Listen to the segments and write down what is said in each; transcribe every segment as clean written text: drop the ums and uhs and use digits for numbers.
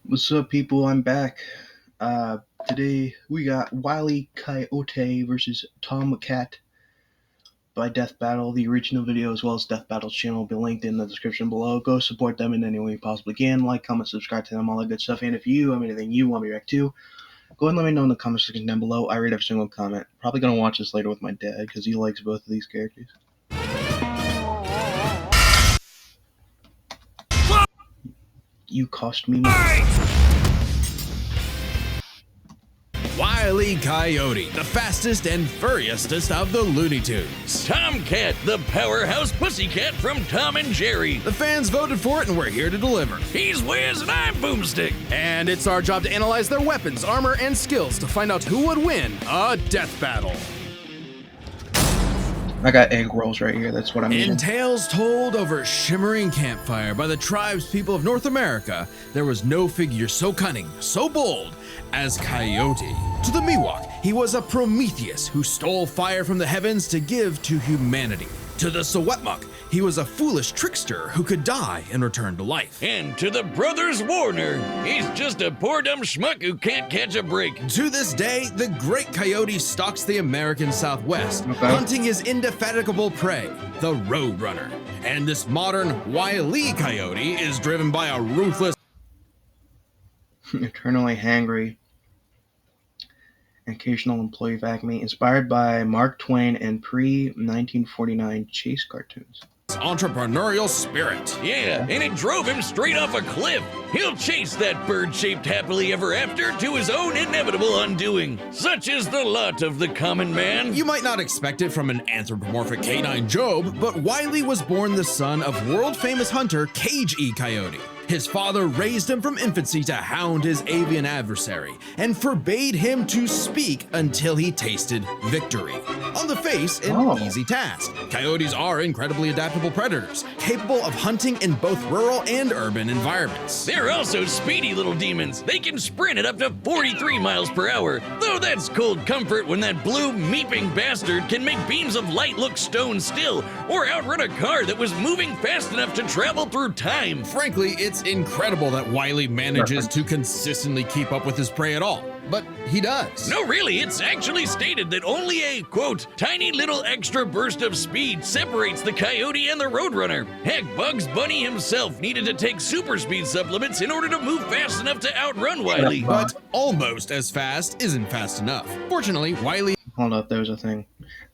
What's up, people? I'm back. Today we got Wile Coyote versus Tom Cat by Death Battle. The original video as well as Death Battle's channel will be linked in the description below. Go support them in any way you possibly can. Like, comment, subscribe to them, all that good stuff. And if you have anything you want me to react to, go ahead and let me know in the comment section down below. I read every single comment. Probably gonna watch this later with my dad because he likes both of these characters. You cost me money. Wile Coyote, the fastest and furriestest of the Looney Tunes. Tomcat, the powerhouse pussycat from Tom and Jerry. The fans voted for it and we're here to deliver. He's Wiz and I'm Boomstick. And it's our job to analyze their weapons, armor, and skills to find out who would win a death battle. I got egg rolls right here. That's what I'm In eating. tales told over a shimmering campfire by the tribes people of North America, there was no figure so cunning, so bold as Coyote. To the Miwok, he was a Prometheus who stole fire from the heavens to give to humanity. To the Sewetmuk, he was a foolish trickster who could die and return to life. And to the brothers Warner, he's just a poor dumb schmuck who can't catch a break. To this day, the great coyote stalks the American Southwest, Okay. hunting his indefatigable prey, the Roadrunner. And this modern Wile Coyote is driven by a ruthless Eternally hangry. Occasional employee of Acme, inspired by Mark Twain and pre-1949 chase cartoons. entrepreneurial spirit. Yeah, and it drove him straight off a cliff. He'll chase that bird-shaped happily ever after to his own inevitable undoing. Such is the lot of the common man. You might not expect it from an anthropomorphic canine Job, but Wile was born the son of world-famous hunter Cage E. Coyote. His father raised him from infancy to hound his avian adversary and forbade him to speak until he tasted victory. On the face, an easy task. Coyotes are incredibly adaptable predators, capable of hunting in both rural and urban environments. They're also speedy little demons. They can sprint at up to 43 miles per hour, though that's cold comfort when that blue meeping bastard can make beams of light look stone still or outrun a car that was moving fast enough to travel through time. Frankly, it's incredible that Wile manages to consistently keep up with his prey at all, but he does. No, really, it's actually stated that only a, quote, tiny little extra burst of speed separates the coyote and the roadrunner. Heck, Bugs Bunny himself needed to take super speed supplements in order to move fast enough to outrun Wile. But almost as fast isn't fast enough. Fortunately, Wile Hold up, there was a thing.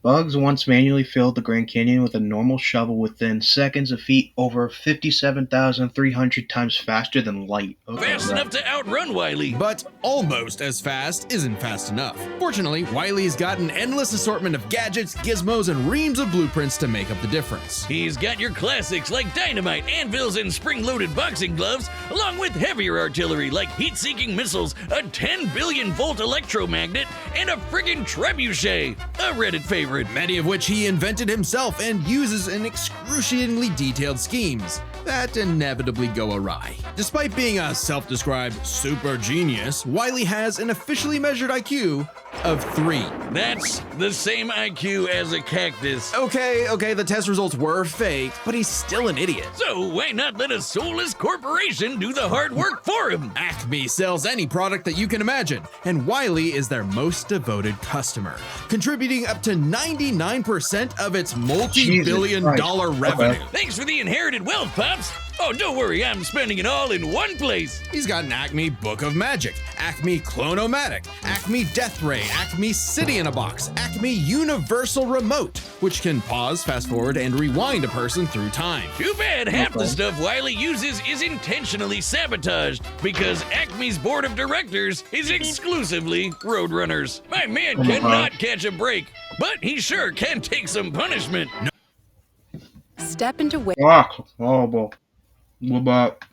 Bugs once manually filled the Grand Canyon with a normal shovel within seconds of feet over 57,300 times faster than light. Okay, Fast enough to outrun Wile. But almost as fast isn't fast enough. Fortunately, Wile's got an endless assortment of gadgets, gizmos, and reams of blueprints to make up the difference. He's got your classics like dynamite, anvils, and spring-loaded boxing gloves, along with heavier artillery like heat-seeking missiles, a 10 billion volt electromagnet, and a friggin' trebuchet, a Reddit favorite. Many of which he invented himself and uses in excruciatingly detailed schemes that inevitably go awry. Despite being a self-described super genius, Wile has an officially measured IQ of 3. That's the same IQ as a cactus. Okay, the test results were fake, but he's still an idiot. So why not let a soulless corporation do the hard work for him? Acme sells any product that you can imagine, and Wile is their most devoted customer, contributing up to 99% of its multi-billion-dollar revenue. Thanks for the inherited wealth, Pops. Oh, don't worry, I'm spending it all in one place. He's got an Acme Book of Magic, Acme Clonomatic, Acme Death Ray, Acme City in a Box, Acme Universal Remote, which can pause, fast forward, and rewind a person through time. Too bad half the stuff Wile uses is intentionally sabotaged because Acme's board of directors is exclusively Roadrunners. My man cannot catch a break, but he sure can take some punishment. Step into where Horrible. What about?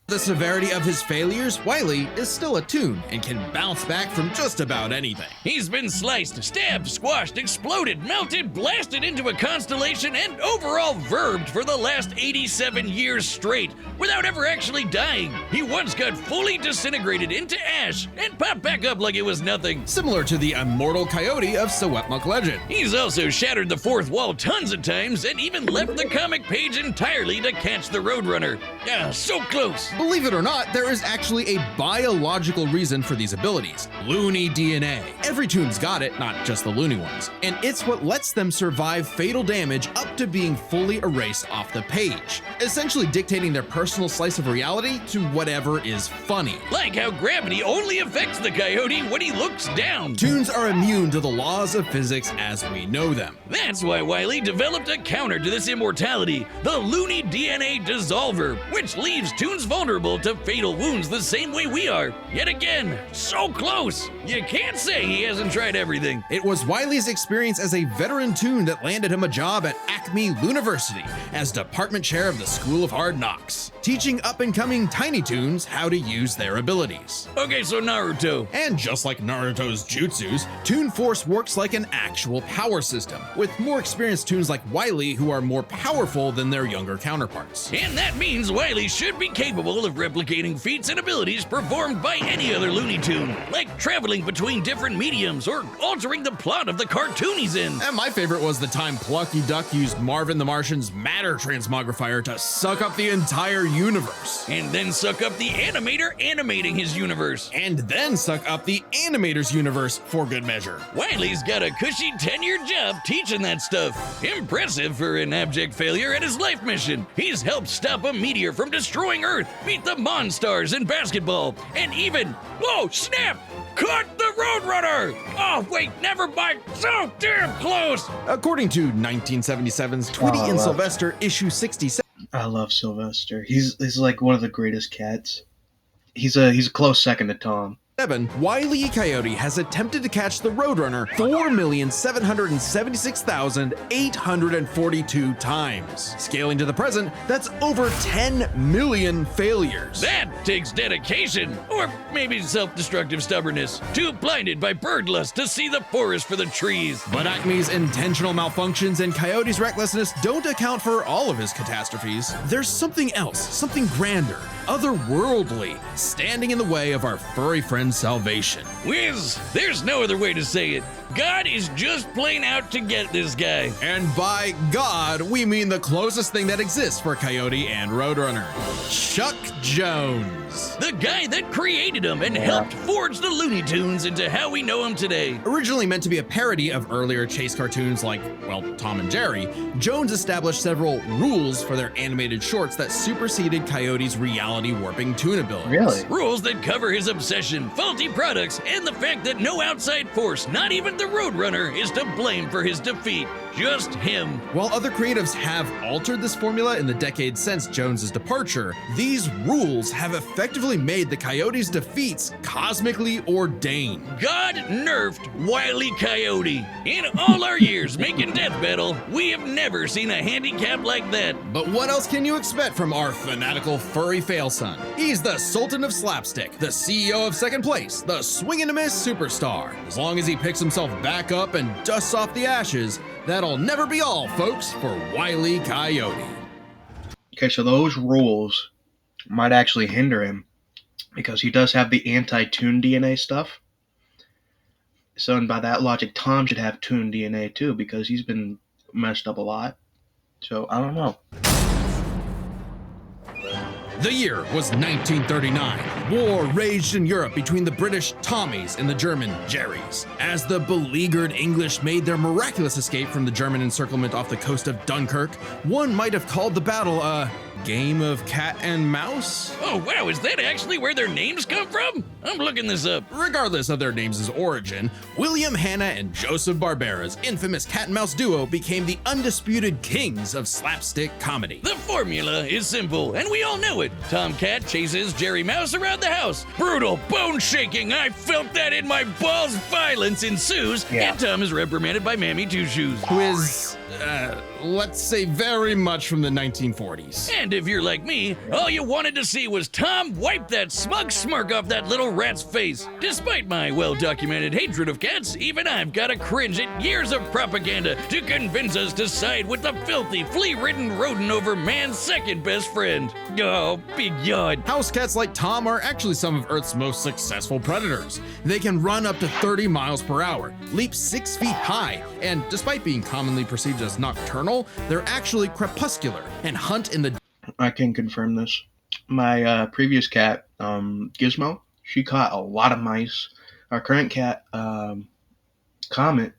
The severity of his failures, Wile is still attuned and can bounce back from just about anything. He's been sliced, stabbed, squashed, exploded, melted, blasted into a constellation, and overall verbed for the last 87 years straight, without ever actually dying. He once got fully disintegrated into ash and popped back up like it was nothing. Similar to the immortal coyote of Sewetmuk legend. He's also shattered the fourth wall tons of times and even left the comic page entirely to catch the Roadrunner. Ah, so close. Believe it or not, there is actually a biological reason for these abilities. Loony DNA. Every toon's got it, not just the loony ones. And it's what lets them survive fatal damage up to being fully erased off the page, essentially dictating their personal slice of reality to whatever is funny. Like how gravity only affects the Coyote when he looks down. Toons are immune to the laws of physics as we know them. That's why Wile developed a counter to this immortality, the Loony DNA Dissolver, which leaves toons vulnerable to fatal wounds the same way we are. Yet again, so close. You can't say he hasn't tried everything. It was Wile's experience as a veteran toon that landed him a job at Acme University as department chair of the School of Hard Knocks, teaching up-and-coming tiny toons how to use their abilities. Okay, so Naruto. And just like Naruto's jutsus, Toon Force works like an actual power system, with more experienced toons like Wile who are more powerful than their younger counterparts. And that means Wile should be capable of replicating feats and abilities performed by any other Looney Tune, like traveling between different mediums or altering the plot of the cartoon he's in. And my favorite was the time Plucky Duck used Marvin the Martian's matter transmogrifier to suck up the entire universe. And then suck up the animator animating his universe. And then suck up the animator's universe for good measure. Wile's got a cushy 10-year job teaching that stuff. Impressive for an abject failure at his life mission. He's helped stop a meteor from destroying Earth, beat the Monstars in basketball, and even, whoa, snap! Caught the Roadrunner! Oh, wait, never mind. So damn close! According to 1977's Tweety and Sylvester issue 67. I love Sylvester. He's like one of the greatest cats. He's a close second to Tom. Wile E. Coyote has attempted to catch the Roadrunner 4,776,842 times. Scaling to the present, that's over 10 million failures. That takes dedication, or maybe self-destructive stubbornness, too blinded by bird lust to see the forest for the trees. But Acme's intentional malfunctions and Coyote's recklessness don't account for all of his catastrophes. There's something else, something grander, otherworldly, standing in the way of our furry friend's salvation. Wiz, there's no other way to say it. God is just plain out to get this guy. And by God, we mean the closest thing that exists for Coyote and Roadrunner. Chuck Jones. The guy that created him and helped forge the Looney Tunes into how we know him today. Originally meant to be a parody of earlier chase cartoons like, well, Tom and Jerry, Jones established several rules for their animated shorts that superseded Coyote's reality warping toon abilities. Really? Rules that cover his obsession, faulty products, and the fact that no outside force, not even the Roadrunner, is to blame for his defeat. Just him. While other creatives have altered this formula in the decades since Jones's departure, these rules have effectively made the Coyote's defeats cosmically ordained. God nerfed Wile E. Coyote. In all our years making Death Battle, we have never seen a handicap like that. But what else can you expect from our fanatical furry fail son? He's the Sultan of Slapstick, the CEO of Second Place, the swing and a miss superstar. As long as he picks himself back up and dusts off the ashes, that'll never be all, folks, for Wile E. Coyote. Okay, so those rules might actually hinder him because he does have the anti-toon DNA stuff. So, and by that logic, Tom should have toon DNA too because he's been messed up a lot. So, I don't know. The year was 1939. War raged in Europe between the British Tommies and the German Jerrys. As the beleaguered English made their miraculous escape from the German encirclement off the coast of Dunkirk, one might have called the battle a game of cat and mouse? Oh wow, is that actually where their names come from? I'm looking this up. Regardless of their names' origin, William Hanna and Joseph Barbera's infamous cat and mouse duo became the undisputed kings of slapstick comedy. The formula is simple, and we all know it. Tomcat chases Jerry Mouse around the house. Brutal, bone-shaking, I felt that in my balls. Violence ensues, and Tom is reprimanded by Mammy Two Shoes. Who is, let's say very much from the 1940s. And if you're like me, all you wanted to see was Tom wipe that smug smirk off that little rat's face. Despite my well-documented hatred of cats, even I've got to cringe at years of propaganda to convince us to side with the filthy, flea-ridden rodent over man's second best friend. Oh, big yawn. House cats like Tom are actually some of Earth's most successful predators. They can run up to 30 miles per hour, leap 6 feet high, and despite being commonly perceived as nocturnal, they're actually crepuscular and hunt in the... I can confirm this. My previous cat, Gizmo, she caught a lot of mice. Our current cat, Comet,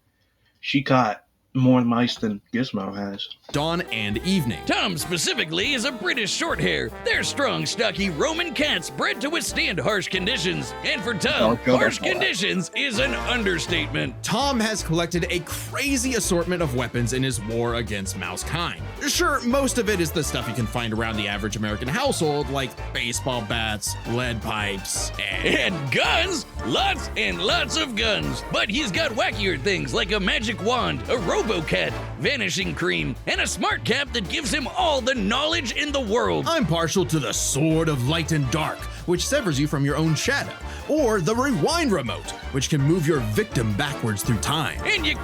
she caught more mice than Gizmo has. Dawn and evening. Tom specifically is a British Shorthair. They're strong, stocky Roman cats bred to withstand harsh conditions. And for Tom, harsh conditions is an understatement. Tom has collected a crazy assortment of weapons in his war against mouse kind. Sure, most of it is the stuff you can find around the average American household, like baseball bats, lead pipes, and guns! Lots and lots of guns. But he's got wackier things like a magic wand, a robo-cat, vanishing cream, and a smart cap that gives him all the knowledge in the world. I'm partial to the Sword of Light and Dark, which severs you from your own shadow, or the Rewind Remote, which can move your victim backwards through time. And you...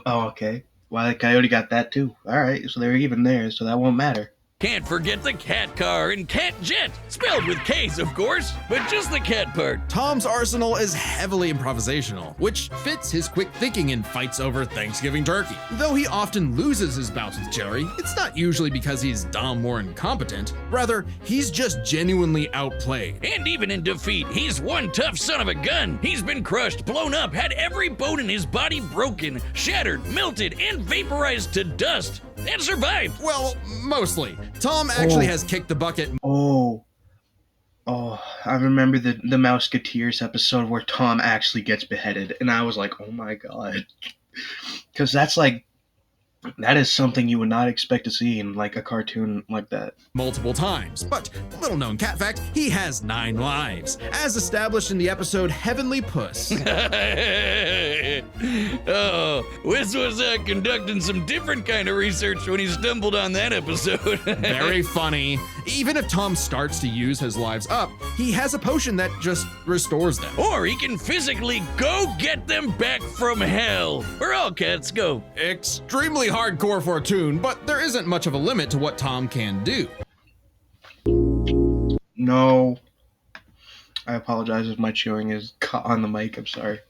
Oh, okay. Well, the Coyote got that too. Alright, so they're even there, so that won't matter. Can't forget the cat car and cat jet, spelled with K's of course, but just the cat part. Tom's arsenal is heavily improvisational, which fits his quick thinking in fights over Thanksgiving turkey. Though he often loses his bouts with Jerry, it's not usually because he's dumb or incompetent. Rather, he's just genuinely outplayed. And even in defeat, he's one tough son of a gun. He's been crushed, blown up, had every bone in his body broken, shattered, melted, and vaporized to dust, and survived. Well, mostly. Tom actually has kicked the bucket. Oh, I remember the Mouseketeers episode where Tom actually gets beheaded, and I was like, oh my god. Because that is something you would not expect to see in like a cartoon like that. Multiple times. But little known cat fact, he has 9 lives, as established in the episode Heavenly Puss. Wiz was conducting some different kind of research when he stumbled on that episode. Very funny. Even if Tom starts to use his lives up, he has a potion that just restores them. Or he can physically go get them back from hell. Where all cats go. Extremely hardcore for a toon, but there isn't much of a limit to what Tom can do. No. I apologize if my chewing is caught on the mic, I'm sorry.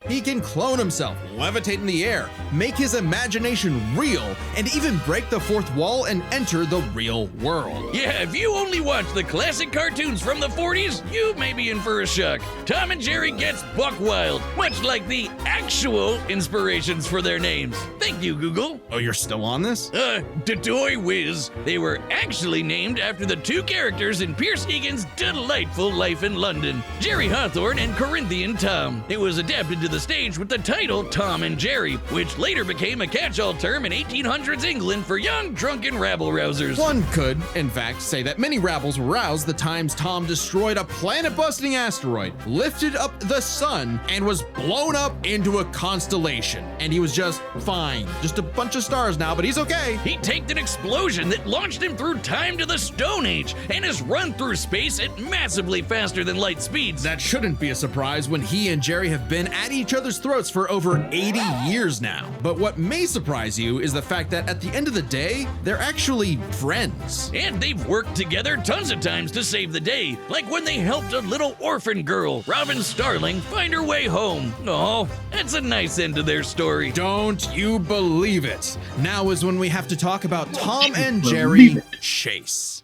He can clone himself, levitate in the air, make his imagination real, and even break the fourth wall and enter the real world. Yeah, if you only watch the classic cartoons from the 40s, you may be in for a shock. Tom and Jerry gets buck wild, much like the actual inspirations for their names. Thank you, Google. Oh, you're still on this? Toy Whiz. They were actually named after the 2 characters in Pierce Egan's delightful life in London, Jerry Hawthorne and Corinthian Tom. It was adapted to the stage with the title Tom and Jerry, which later became a catch-all term in 1800s England for young drunken rabble-rousers. One could, in fact, say that many rabbles were roused the times Tom destroyed a planet-busting asteroid, lifted up the sun, and was blown up into a constellation. And he was just fine. Just a bunch of stars now, but he's okay. He taked an explosion that launched him through time to the Stone Age and has run through space at massively faster than light speeds. That shouldn't be a surprise when he and Jerry have been at each other's throats for over 80 years now. But what may surprise you is the fact that at the end of the day, they're actually friends. And they've worked together tons of times to save the day, like when they helped a little orphan girl, Robin Starling, find her way home. Oh, that's a nice end to their story. Don't you believe it? Now is when we have to talk about Tom and Jerry Chase.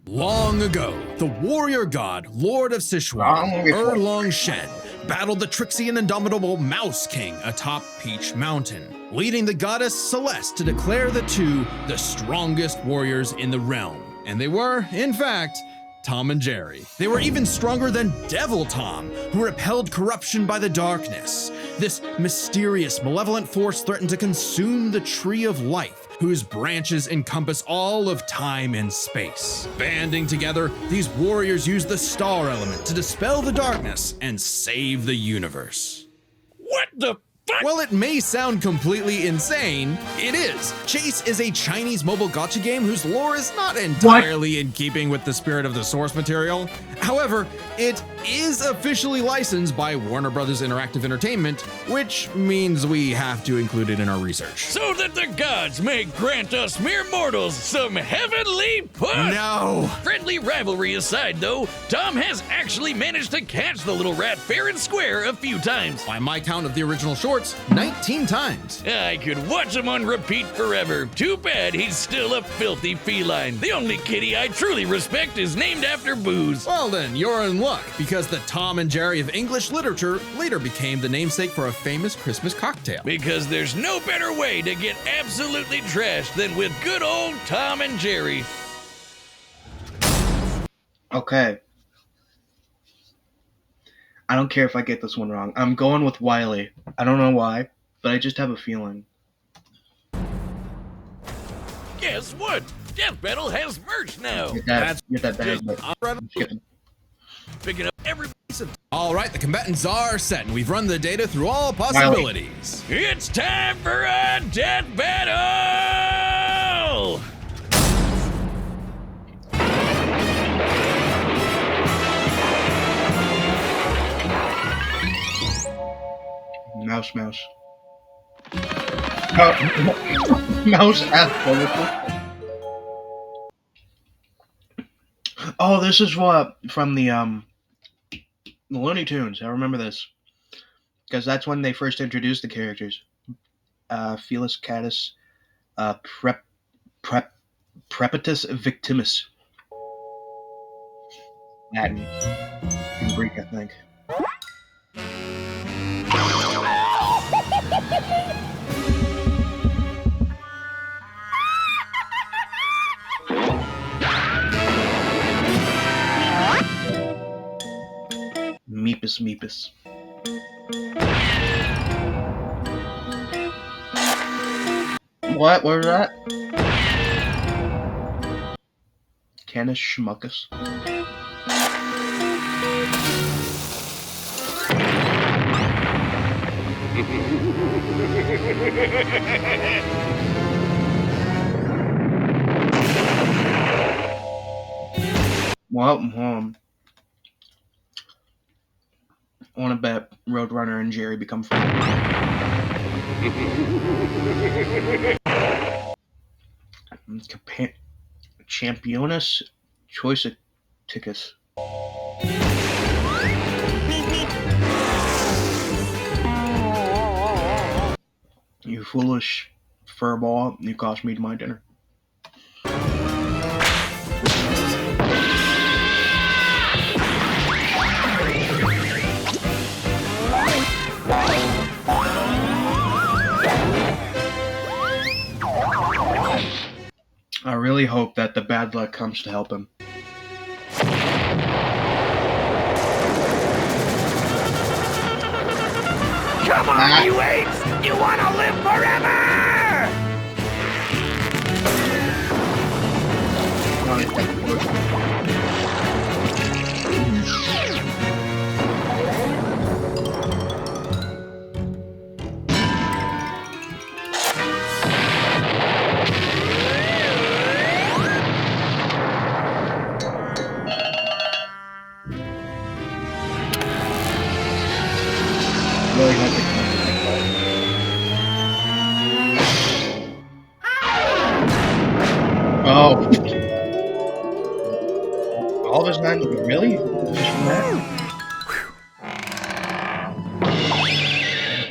Long ago, the warrior god, Lord of Sichuan, Erlong Shen, battled the tricksy and indomitable Mouse King atop Peach Mountain, leading the goddess Celeste to declare the two the strongest warriors in the realm. And they were, in fact, Tom and Jerry. They were even stronger than Devil Tom, who repelled corruption by the darkness. This mysterious, malevolent force threatened to consume the Tree of Life, whose branches encompass all of time and space. Banding together, these warriors used the star element to dispel the darkness and save the universe. What the fuck? Well, it may sound completely insane. It is. Chase is a Chinese mobile gacha game whose lore is not entirely in keeping with the spirit of the source material. However, it is officially licensed by Warner Brothers Interactive Entertainment, which means we have to include it in our research. So that the gods may grant us mere mortals some heavenly push! No! Friendly rivalry aside, though, Tom has actually managed to catch the little rat fair and square a few times. By my count of the original short, shorts 19 times. I could watch him on repeat forever. Too bad he's still a filthy feline. The only kitty I truly respect is named after booze. Well then, you're in luck, because the Tom and Jerry of English literature later became the namesake for a famous Christmas cocktail. Because there's no better way to get absolutely trashed than with good old Tom and Jerry. Okay. I don't care if I get this one wrong. I'm going with Wile. I don't know why, but I just have a feeling. Guess what? Death Battle has merch now. Get that bad, but I'm skipping. Picking up every... All right, the combatants are set, and we've run the data through all possibilities. It's time for a death battle! Mouse. Oh, mouse ass. Oh, this is what from the Looney Tunes. I remember this because that's when they first introduced the characters. Felis Catus, Prepatus Victimus. Latin and Greek, I think. Meepus. What was that? Canis Schmuckus. Well, I want to bet Roadrunner and Jerry become friends. Championus Choiceticus. You foolish furball, you cost me my dinner. I really hope that the bad luck comes to help him. Come on, you apes! You wanna live forever! Really hope it comes. Oh. All of his men? Really? Just from that?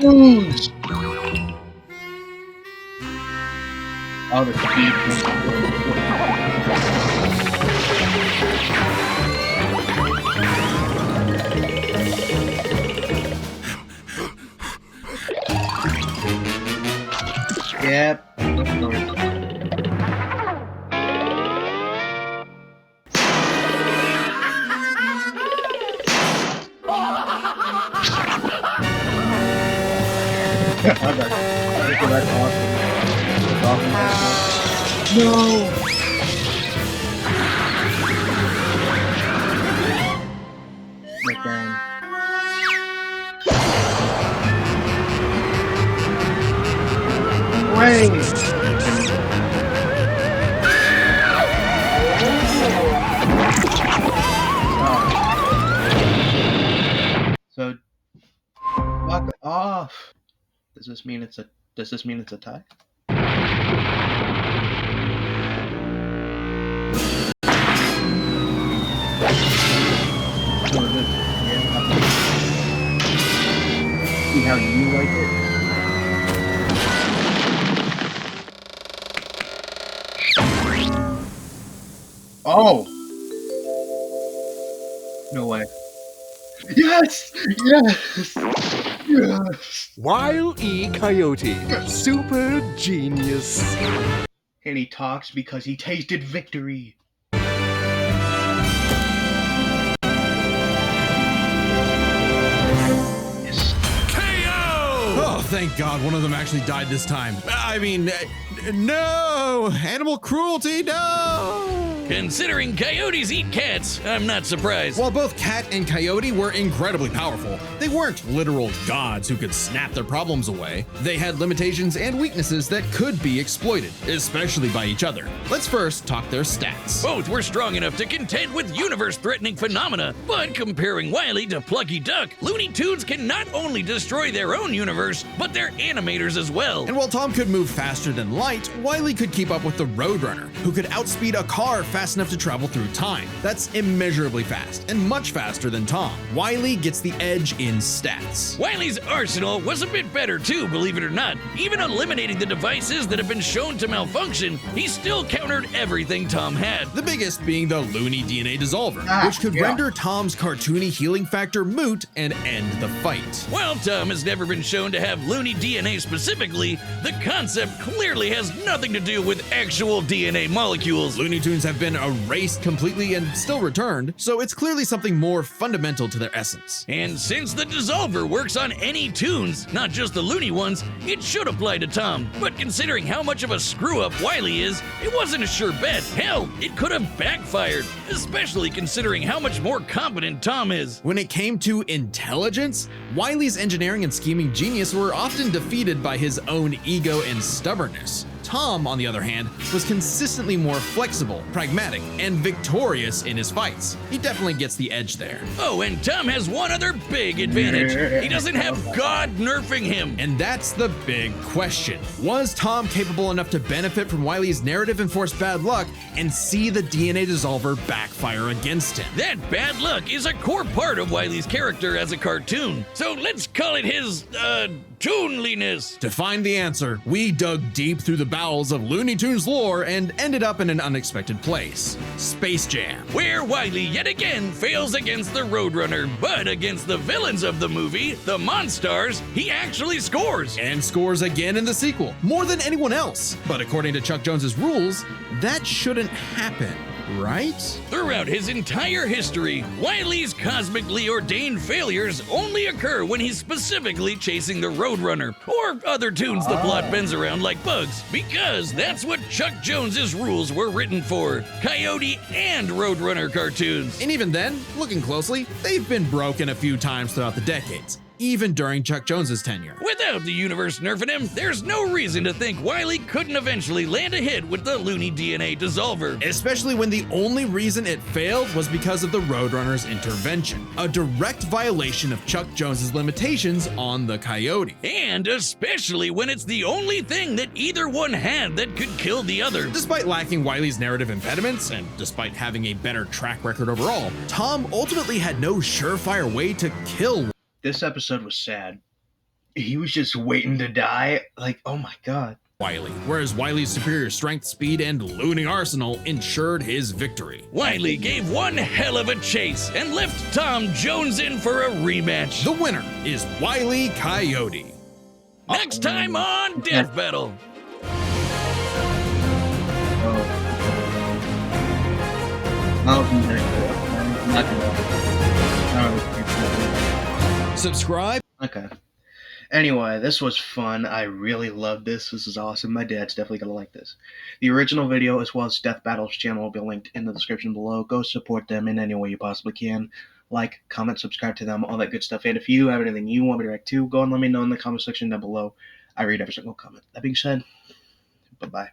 Booze! Oh, the speed. Yep. That's awesome. No! Look down. Rain! So, fuck off. Does this mean it's a tie? See how you like it? Oh! No way. Yes! Yes! Yes! Wile E. Coyote, super genius. And he talks because he tasted victory. Yes. Oh, thank God one of them actually died this time. I mean, no! Animal cruelty, no! Considering coyotes eat cats, I'm not surprised. While both Cat and Coyote were incredibly powerful, they weren't literal gods who could snap their problems away. They had limitations and weaknesses that could be exploited, especially by each other. Let's first talk their stats. Both were strong enough to contend with universe-threatening phenomena, but comparing Wile to Plucky Duck, Looney Tunes can not only destroy their own universe, but their animators as well. And while Tom could move faster than light, Wile could keep up with the Roadrunner, who could outspeed a car fast enough to travel through time. That's immeasurably fast, and much faster than Tom. Wile gets the edge in stats. Wile's arsenal was a bit better too, believe it or not. Even eliminating the devices that have been shown to malfunction, he still countered everything Tom had. The biggest being the Looney DNA Dissolver, which could yeah. render Tom's cartoony healing factor moot and end the fight. While Tom has never been shown to have Looney DNA specifically, the concept clearly has nothing to do with actual DNA molecules. Looney Tunes have been erased completely and still returned, so it's clearly something more fundamental to their essence. And since the Dissolver works on any tunes, not just the Looney ones, it should apply to Tom. But considering how much of a screw-up Wile is, it wasn't a sure bet. Hell, it could have backfired, especially considering how much more competent Tom is. When it came to intelligence, Wile's engineering and scheming genius were often defeated by his own ego and stubbornness. Tom, on the other hand, was consistently more flexible, pragmatic, and victorious in his fights. He definitely gets the edge there. Oh, and Tom has one other big advantage. He doesn't have God nerfing him. And that's the big question. Was Tom capable enough to benefit from Wile's narrative-enforced bad luck and see the DNA Dissolver backfire against him? That bad luck is a core part of Wile's character as a cartoon. So let's call it his, toonliness. To find the answer, we dug deep through the bowels of Looney Tunes lore and ended up in an unexpected place: Space Jam. Where Wile yet again fails against the Roadrunner, but against the villains of the movie, the Monstars, he actually scores. And scores again in the sequel, more than anyone else. But according to Chuck Jones's rules, that shouldn't happen, right? Throughout his entire history, Wile's cosmically ordained failures only occur when he's specifically chasing the Roadrunner, or other tunes the plot bends around like bugs, because that's what Chuck Jones's rules were written for: Coyote and Roadrunner cartoons. And even then, looking closely, they've been broken a few times throughout the decades, even during Chuck Jones's tenure. Without the universe nerfing him, there's no reason to think Wile couldn't eventually land a hit with the Looney DNA Dissolver. Especially when the only reason it failed was because of the Roadrunner's intervention, a direct violation of Chuck Jones's limitations on the Coyote. And especially when it's the only thing that either one had that could kill the other. Despite lacking Wile's narrative impediments, and despite having a better track record overall, Tom ultimately had no surefire way to kill. This episode was sad. He was just waiting to die. Like, oh my god. Wile, whereas Wile's superior strength, speed, and Looney arsenal ensured his victory. Wile gave one hell of a chase and left Tom Jones in for a rematch. The winner is Wile Coyote. Next time on Death Battle. Subscribe. Okay. Anyway, this was fun. I really loved this. This is awesome. My dad's definitely going to like this. The original video, as well as Death Battle's channel, will be linked in the description below. Go support them in any way you possibly can. Like, comment, subscribe to them, all that good stuff. And if you have anything you want me to react to, go and let me know in the comment section down below. I read every single comment. That being said, bye-bye.